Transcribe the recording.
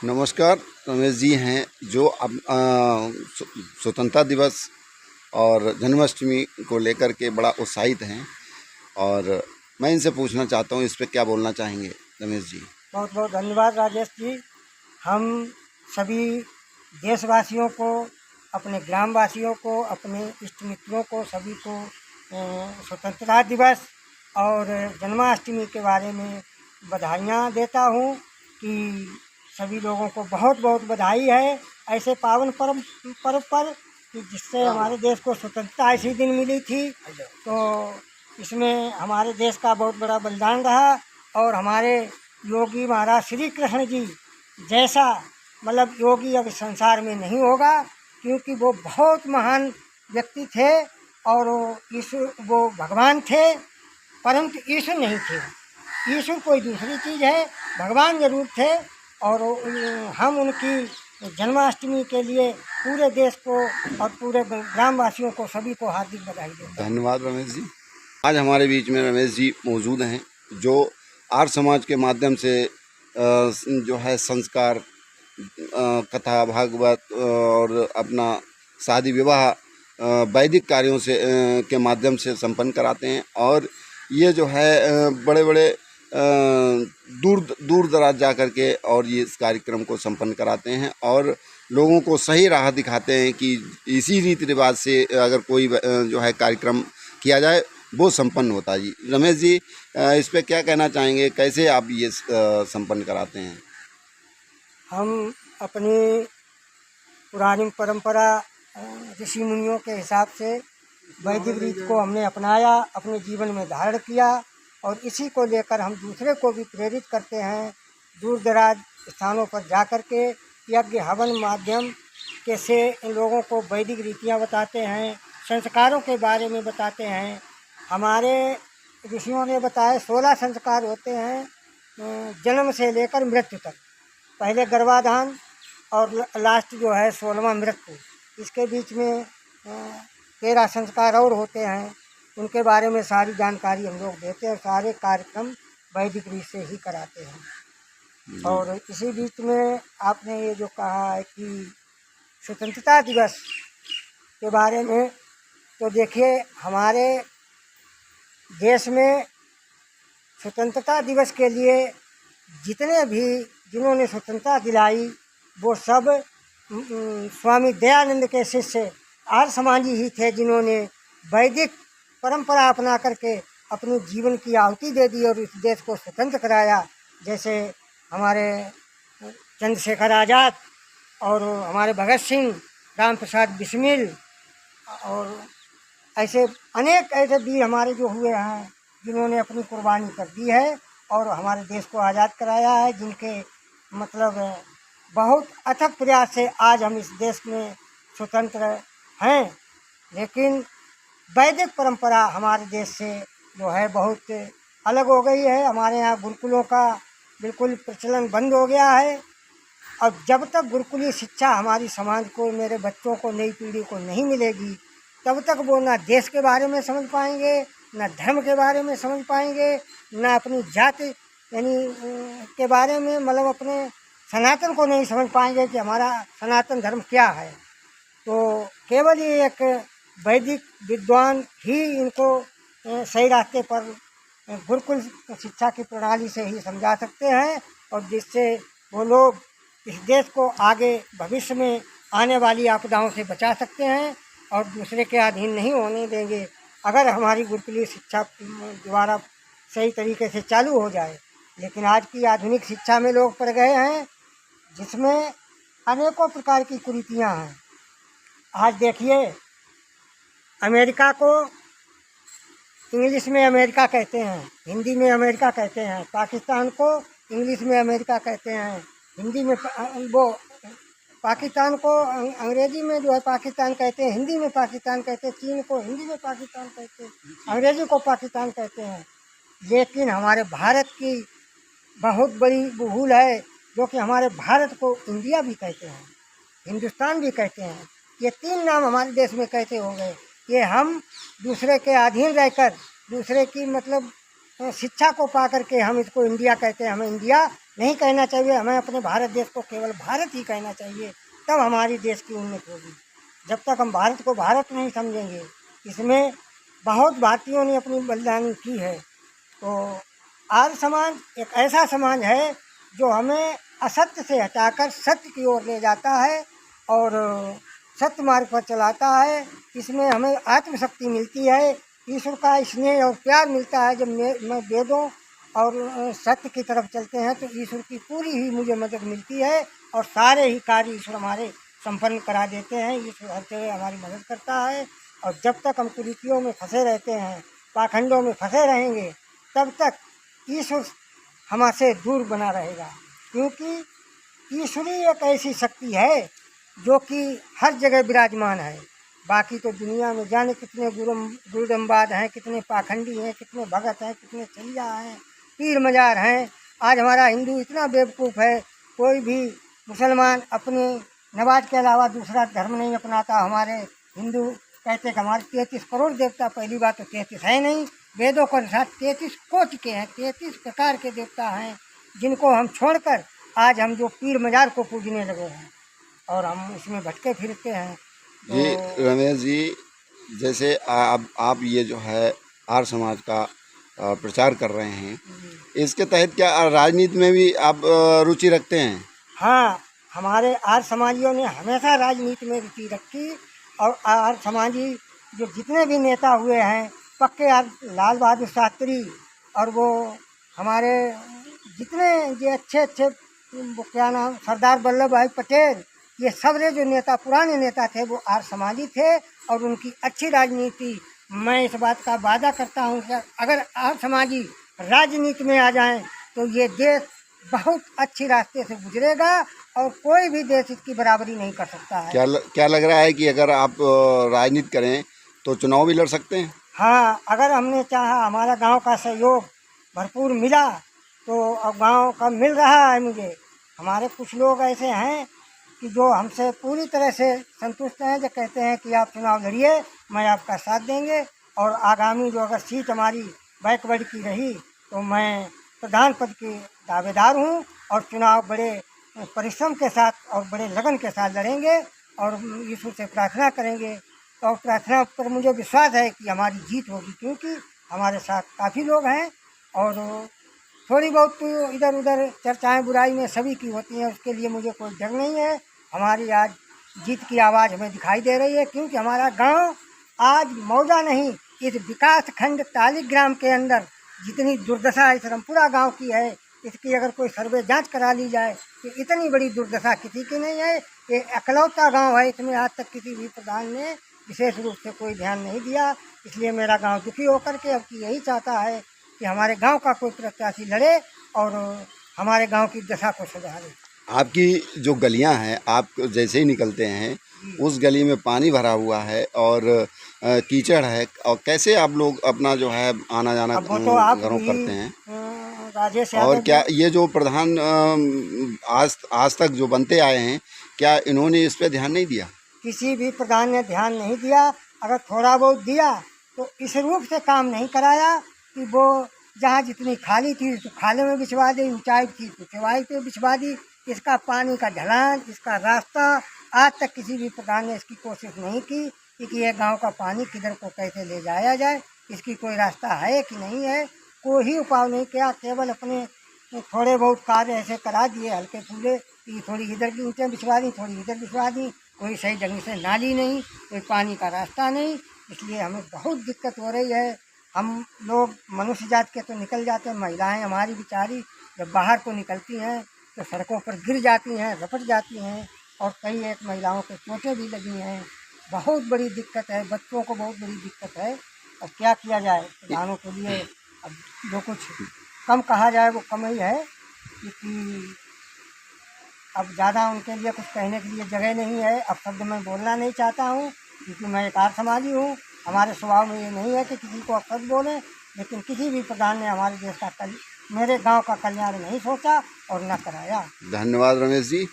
नमस्कार। रमेश जी हैं जो अब स्वतंत्रता दिवस और जन्माष्टमी को लेकर के बड़ा उत्साहित हैं और मैं इनसे पूछना चाहता हूँ, इस पे क्या बोलना चाहेंगे रमेश जी? बहुत बहुत धन्यवाद राजेश जी। हम सभी देशवासियों को, अपने ग्रामवासियों को, अपने इष्ट मित्रों को, सभी को स्वतंत्रता दिवस और जन्माष्टमी के बारे में बधाइयाँ देता हूँ कि सभी लोगों को बहुत बहुत बधाई है ऐसे पावन पर्व पर कि जिससे हमारे देश को स्वतंत्रता इसी दिन मिली थी। तो इसमें हमारे देश का बहुत बड़ा बलिदान रहा और हमारे योगी महाराज श्री कृष्ण जी जैसा मतलब योगी अब संसार में नहीं होगा, क्योंकि वो बहुत महान व्यक्ति थे और वो भगवान थे, परंतु ईश्वर नहीं थे। ईश्वर कोई दूसरी चीज़ है, भगवान जरूर थे। और हम उनकी जन्माष्टमी के लिए पूरे देश को और पूरे ग्रामवासियों को सभी को हार्दिक बधाई देते हैं। धन्यवाद रमेश जी। आज हमारे बीच में रमेश जी मौजूद हैं जो आर्य समाज के माध्यम से जो है संस्कार, कथा, भागवत और अपना शादी विवाह वैदिक कार्यों से के माध्यम से संपन्न कराते हैं। और ये जो है बड़े बड़े दूर दराज जा कर के और ये इस कार्यक्रम को संपन्न कराते हैं और लोगों को सही राह दिखाते हैं कि इसी रीति रिवाज से अगर कोई जो है कार्यक्रम किया जाए वो संपन्न होता है। जी रमेश जी, इस पे क्या कहना चाहेंगे, कैसे आप ये संपन्न कराते हैं? हम अपनी पुरानी परंपरा ऋषि मुनियों के हिसाब से वैदिक रीत को हमने अपनाया, अपने जीवन में धारण किया और इसी को लेकर हम दूसरे को भी प्रेरित करते हैं। दूर दराज स्थानों पर जा कर के यज्ञ हवन माध्यम के से इन लोगों को वैदिक रीतियाँ बताते हैं, संस्कारों के बारे में बताते हैं। हमारे ऋषियों ने बताए 16 संस्कार होते हैं जन्म से लेकर मृत्यु तक। पहले गर्भाधान और लास्ट जो है 16वां मृत्यु। इसके बीच में 13 संस्कार और होते हैं, उनके बारे में सारी जानकारी हम लोग देते हैं। सारे कार्यक्रम वैदिक रीत से ही कराते हैं। और इसी बीच में आपने ये जो कहा है कि स्वतंत्रता दिवस के बारे में, तो देखिए हमारे देश में स्वतंत्रता दिवस के लिए जितने भी जिन्होंने स्वतंत्रता दिलाई वो सब स्वामी दयानंद के शिष्य आर्य समाजी ही थे, जिन्होंने वैदिक परंपरा अपना करके अपने जीवन की आहुति दे दी और इस देश को स्वतंत्र कराया। जैसे हमारे चंद्रशेखर आज़ाद और हमारे भगत सिंह, राम प्रसाद बिस्मिल और ऐसे अनेक ऐसे वीर हमारे जो हुए हैं जिन्होंने अपनी कुर्बानी कर दी है और हमारे देश को आज़ाद कराया है, जिनके मतलब बहुत अथक प्रयास से आज हम इस देश में स्वतंत्र हैं। लेकिन वैदिक परंपरा हमारे देश से जो है बहुत अलग हो गई है। हमारे यहाँ गुरुकुलों का बिल्कुल प्रचलन बंद हो गया है। और जब तक गुरुकुलीय शिक्षा हमारी समाज को, मेरे बच्चों को, नई पीढ़ी को नहीं मिलेगी, तब तक वो ना देश के बारे में समझ पाएंगे, ना धर्म के बारे में समझ पाएंगे, ना अपनी जाति यानी के बारे में, मतलब अपने सनातन को नहीं समझ पाएंगे कि हमारा सनातन धर्म क्या है। तो केवल ये एक वैदिक विद्वान ही इनको सही रास्ते पर गुरुकुल शिक्षा की प्रणाली से ही समझा सकते हैं और जिससे वो लोग इस देश को आगे भविष्य में आने वाली आपदाओं से बचा सकते हैं और दूसरे के अधीन नहीं होने देंगे। अगर हमारी गुरुकुलीय शिक्षा द्वारा सही तरीके से चालू हो जाए। लेकिन आज की आधुनिक शिक्षा में लोग पड़ गए हैं जिसमें अनेकों प्रकार की कुरीतियाँ हैं। आज देखिए, अमेरिका को इंग्लिश में अमेरिका कहते हैं, हिंदी में अमेरिका कहते हैं। पाकिस्तान को इंग्लिश में अमेरिका कहते हैं, हिंदी में वो पाकिस्तान को अंग्रेजी में जो है पाकिस्तान कहते हैं, हिंदी में पाकिस्तान कहते हैं। चीन को हिंदी में पाकिस्तान कहते हैं, अंग्रेजी को पाकिस्तान कहते हैं। लेकिन हमारे भारत की बहुत बड़ी भूल है, जो कि हमारे भारत को इंडिया भी कहते हैं, हिंदुस्तान भी कहते हैं। ये 3 नाम हमारे देश में कैसे हो गए? ये हम दूसरे के अधीन रहकर, दूसरे की मतलब शिक्षा को पा करके हम इसको इंडिया कहते हैं। हमें इंडिया नहीं कहना चाहिए, हमें अपने भारत देश को केवल भारत ही कहना चाहिए, तब हमारी देश की उन्नति होगी। जब तक हम भारत को भारत नहीं समझेंगे, इसमें बहुत भारतीयों ने अपनी बलिदानी की है। तो आर्य समाज एक ऐसा समाज है जो हमें असत्य से हटाकर सत्य की ओर ले जाता है और सत्य मार्ग पर चलाता है। इसमें हमें आत्मशक्ति मिलती है, ईश्वर का स्नेह और प्यार मिलता है। जब मैं वेदों और सत्य की तरफ चलते हैं तो ईश्वर की पूरी ही मुझे मदद मिलती है और सारे ही कार्य ईश्वर हमारे संपन्न करा देते हैं। ईश्वर हर जगह हमारी मदद करता है और जब तक हम कुरीतियों में फंसे रहते हैं, पाखंडों में फंसे रहेंगे, तब तक ईश्वर हमसे दूर बना रहेगा। क्योंकि ईश्वरी एक ऐसी शक्ति है जो कि हर जगह विराजमान है। बाकी तो दुनिया में जाने कितने गुरुडम्बाद हैं, कितने पाखंडी हैं, कितने भगत हैं, कितने चलिया हैं, पीर मजार हैं। आज हमारा हिंदू इतना बेवकूफ़ है, कोई भी मुसलमान अपने नमाज के अलावा दूसरा धर्म नहीं अपनाता। हमारे हिंदू कहते हैं कि हमारे 33 करोड़ देवता, पहली बात तो 33 है नहीं, वेदों के अनुसार 33 कोटि के हैं, 33 प्रकार के देवता हैं, जिनको हम छोड़कर आज हम जो पीर मजार को पूजने लगे हैं और हम इसमें भटके फिरते हैं। जी रमेश जी, जैसे आप ये जो है आर्य समाज का प्रचार कर रहे हैं, इसके तहत क्या राजनीति में भी आप रुचि रखते हैं? हाँ, हमारे आर्य समाजियों ने हमेशा राजनीति में रुचि रखी और आर्य समाजी जो जितने भी नेता हुए हैं, पक्के लाल बहादुर शास्त्री और वो हमारे जितने ये अच्छे वो क्या नाम सरदार वल्लभ भाई पटेल, ये सबरे जो नेता पुराने नेता थे वो आर्य समाजी थे और उनकी अच्छी राजनीति। मैं इस बात का वादा करता हूँ कि अगर आर्य समाजी राजनीति में आ जाएं तो ये देश बहुत अच्छी रास्ते से गुजरेगा और कोई भी देश इसकी बराबरी नहीं कर सकता है। क्या लग रहा है कि अगर आप राजनीति करें तो चुनाव भी लड़ सकते हैं? हाँ, अगर हमने चाहा, हमारा गांव का सहयोग भरपूर मिला तो अब गांव का मिल रहा है मुझे। हमारे कुछ लोग ऐसे हैं कि जो हमसे पूरी तरह से संतुष्ट हैं, जो कहते हैं कि आप चुनाव लड़िए, मैं आपका साथ देंगे और आगामी जो अगर सीट हमारी बैकवर्ड की रही तो मैं प्रधान पद की दावेदार हूँ और चुनाव बड़े परिश्रम के साथ और बड़े लगन के साथ लड़ेंगे और ईश्वर से प्रार्थना करेंगे। और प्रार्थना पर मुझे विश्वास है कि हमारी जीत होगी, क्योंकि हमारे साथ काफ़ी लोग हैं और थोड़ी बहुत तो इधर उधर चर्चाएं बुराई में सभी की होती हैं, उसके लिए मुझे कोई डर नहीं है। हमारी आज जीत की आवाज़ हमें दिखाई दे रही है, क्योंकि हमारा गांव आज मौजा नहीं, इस विकास खंड तालिग्राम के अंदर जितनी दुर्दशा इस रामपुरा गांव की है, इसकी अगर कोई सर्वे जांच करा ली जाए तो इतनी बड़ी दुर्दशा किसी की नहीं है। ये अकलौता गांव है, इसमें आज तक किसी भी प्रधान ने विशेष रूप से कोई ध्यान नहीं दिया। इसलिए मेरा गांव दुखी होकर के अब की यही चाहता है कि हमारे गांव का कोई प्रत्याशी लड़े और हमारे गांव की दशा को सुधारे। आपकी जो गलियां हैं, आप जैसे ही निकलते हैं उस गली में पानी भरा हुआ है और कीचड़ है, और कैसे आप लोग अपना जो है आना जाना घरों करते हैं? राजेश और क्या ये जो प्रधान आज तक जो बनते आए हैं, क्या इन्होंने इस पे ध्यान नहीं दिया? किसी भी प्रधान ने ध्यान नहीं दिया। अगर थोड़ा बहुत दिया तो इस रूप से काम नहीं कराया कि वो जहाँ जितनी खाली थी तो खाले में बिछवा दी, ऊंचाई थी तो चौड़ाई पे बिछवा दी। इसका पानी का ढलान, इसका रास्ता आज तक किसी भी प्रधान ने इसकी कोशिश नहीं की कि ये गांव का पानी किधर को कैसे ले जाया जाए, इसकी कोई रास्ता है कि नहीं है, कोई ही उपाय नहीं किया। केवल अपने थोड़े बहुत कार्य ऐसे करा दिए हल्के फूले कि थोड़ी इधर की ईंटें बिछवा दी, थोड़ी इधर बिछवा दी, कोई सही ढंग से नाली नहीं, कोई पानी का रास्ता नहीं। इसलिए हमें बहुत दिक्कत हो रही है। हम लोग मनुष्य जात के तो निकल जाते हैं, महिलाएं हमारी बेचारी जब बाहर को निकलती हैं तो सड़कों पर गिर जाती हैं, रपट जाती हैं और कई एक महिलाओं को चोटें भी लगी हैं। बहुत बड़ी दिक्कत है, बच्चों को बहुत बड़ी दिक्कत है। और क्या किया जाए प्रधानों के लिए? अब जो कुछ कम कहा जाए वो कम ही है, क्योंकि अब ज़्यादा उनके लिए कुछ कहने के लिए जगह नहीं है। अब शब्द मैं बोलना नहीं चाहता हूँ, क्योंकि मैं एक आर्य समाजी हूँ। हमारे स्वभाव में ये नहीं है कि किसी को अपशब्द बोलें, लेकिन किसी भी प्रधान ने हमारे देश का मेरे गांव का कल्याण नहीं सोचा और न कराया। धन्यवाद रमेश जी।